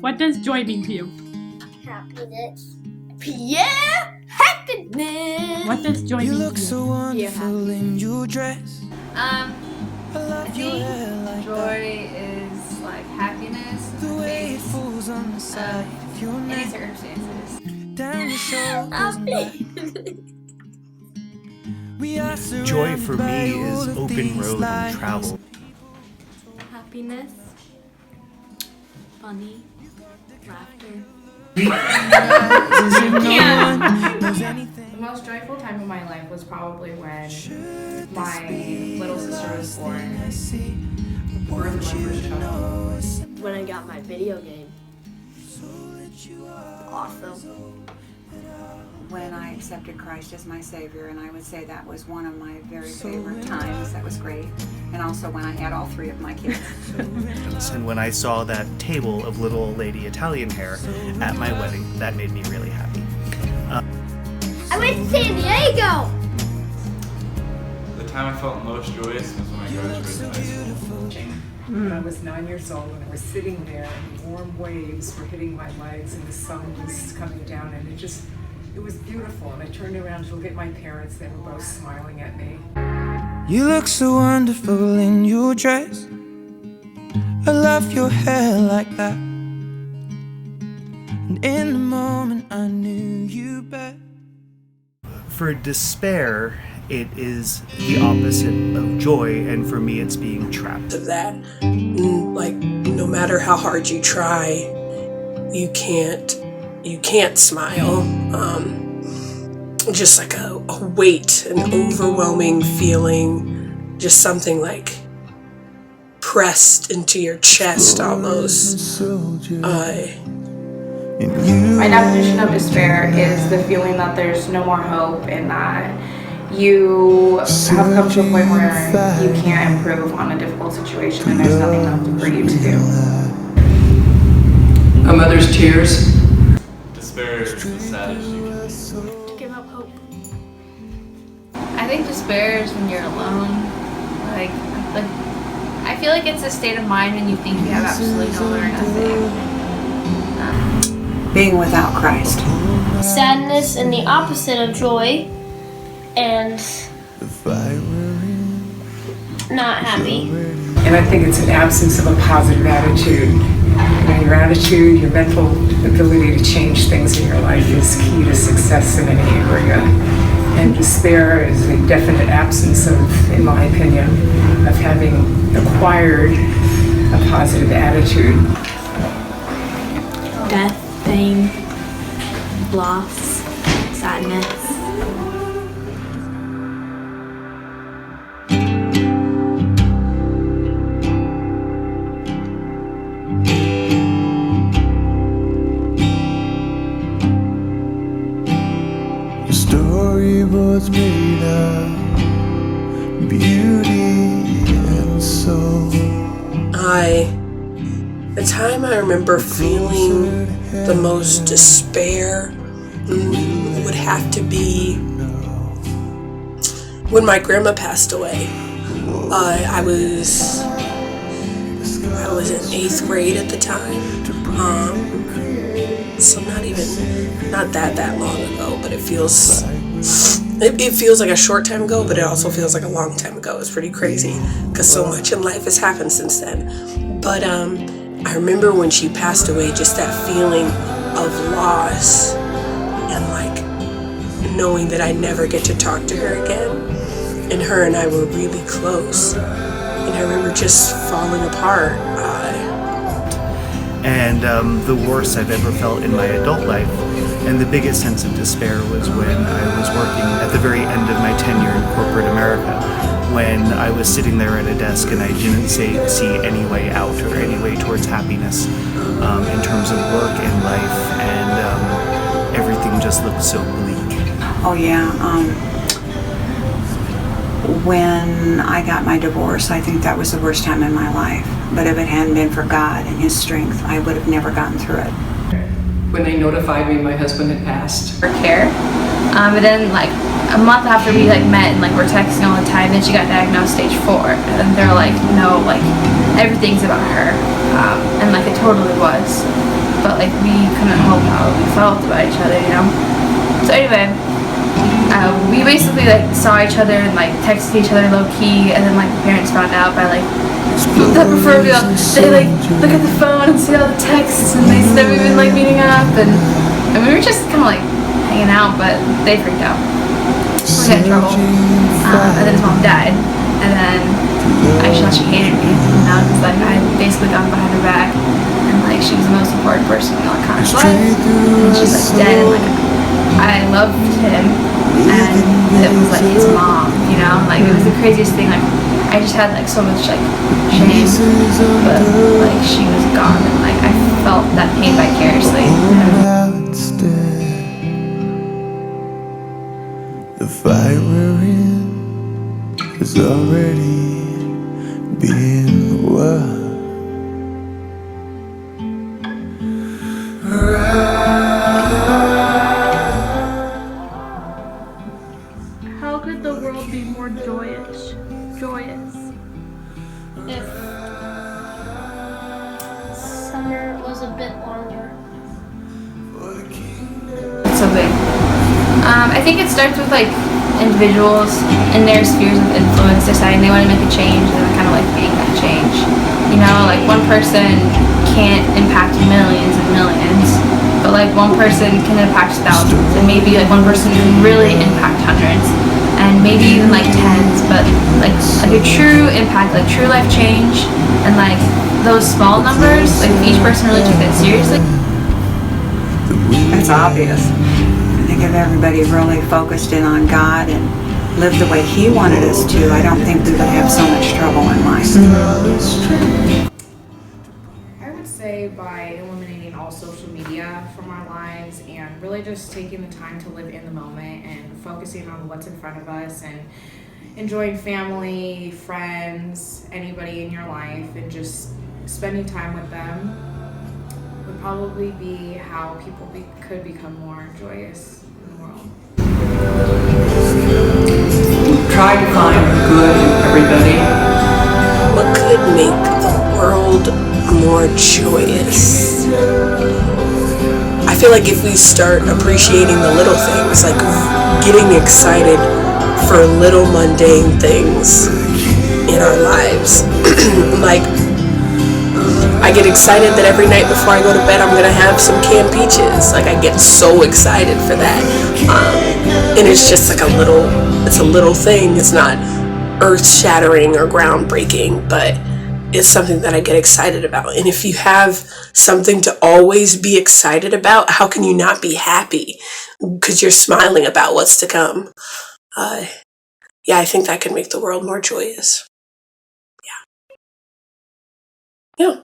What does joy mean to you? Happiness. Yeah, happiness. What does joy mean to you? You look so wonderful in your dress. I think joy is like happiness The in the way it face falls on the side of your any neck. circumstances. Down your shoulders and back. We are Joy for surrounded by me all is of open these road and lights. travel. Happiness, funny, laughter. No one knows anything. The most joyful time of my life was probably when my little sister was born. The birth of my first child. When I got my video game. Awesome. When I accepted Christ as my Savior, and I would say that was one of my very favorite times. That was great. And also when I had all three of my kids. And when I saw that table of little old lady Italian hair at my wedding, that made me really happy. I went to San Diego. The time I felt most joyous was when I graduated high school. I was 9 years old and I was sitting there and warm waves were hitting my legs and the sun was coming down and it was beautiful. And I turned around to look at my parents, they were both smiling at me. You look so wonderful in your dress. I love your hair like that. And in the moment I knew you better. For despair, it is the opposite of joy, and for me it's being trapped. Of that, like no matter how hard you try, you can't smile. Just like a weight, an overwhelming feeling, just something like pressed into your chest almost. My definition of despair is the feeling that there's no more hope and that you have come to a point where you can't improve on a difficult situation and there's nothing left for you to do. A mother's tears. Despair is the saddest you can be. To give up hope. I think despair is when you're alone. Like I feel like it's a state of mind when you think you have absolutely nowhere or nothing. Being without Christ. Sadness and the opposite of joy. And not happy. And I think it's an absence of a positive attitude. You know, your attitude, your mental ability to change things in your life is key to success in any area. And despair is a definite absence of, in my opinion, of having acquired a positive attitude. Death, pain, loss, sadness. Storyboards made of beauty and soul. The time I remember feeling the most despair would have to be when my grandma passed away. I was in 8th grade at the time. So not that long ago, but it feels like a short time ago, but it also feels like a long time ago. It's pretty crazy because so much in life has happened since then. But I remember when she passed away, just that feeling of loss and like knowing that I'd never get to talk to her again. And her and I were really close. And I remember just falling apart. And the worst I've ever felt in my adult life, and the biggest sense of despair, was when I was working at the very end of my tenure in corporate America, when I was sitting there at a desk and I didn't see any way out or any way towards happiness in terms of work and life, and everything just looked so bleak. Oh yeah. When I got my divorce, I think that was the worst time in my life. But if it hadn't been for God and His strength, I would have never gotten through it. When they notified me my husband had passed. For care. But then like a month after we like met and like we're texting all the time, then she got diagnosed stage 4, and they're like, no, like everything's about her, and like it totally was, but like we couldn't help how we felt about each other, you know. So anyway, we basically like saw each other and like texted each other low key, and then like the parents found out by like the proverbial, they like look at the phone and see all the texts, and they said we've been like meeting up, and we were just kind of like hanging out, but they freaked out. We got in trouble, and then his mom died, and then I thought she hated me, you know, because like I had basically gone behind her back, and like she was the most important person in Connor's life, and she's like dead, and like I loved him, and it was like his mom, you know, like it was the craziest thing. Like I just had like so much like shame, but like she was gone, and like I felt that pain vicariously. The fight we're in is already being won. How could the world be more joyous? If summer was a bit longer. So big. I think it starts with like individuals in their spheres of influence deciding they want to make a change, and kind of like being that change. You know, like one person can't impact millions and millions, but like one person can impact thousands, and maybe like one person can really impact hundreds, and maybe even like tens. But like a true impact, like true life change, and like those small numbers, like if each person really took that seriously. It's obvious. I think if everybody really focused in on God and lived the way He wanted us to, I don't think we would have so much trouble in life. I would say by eliminating all social media from our lives and really just taking the time to live in the moment and focusing on what's in front of us and enjoying family, friends, anybody in your life, and just spending time with them would probably be how people could become more joyous in the world. Try to find good in everybody. What could make the world more joyous? I feel like if we start appreciating the little things, like getting excited for little mundane things in our lives, like I get excited that every night before I go to bed I'm gonna have some canned peaches. Like I get so excited for that, and it's just like it's a little thing. It's not earth-shattering or groundbreaking, but it's something that I get excited about. And if you have something to always be excited about, how can you not be happy? Because you're smiling about what's to come. Yeah, I think that could make the world more joyous. Yeah.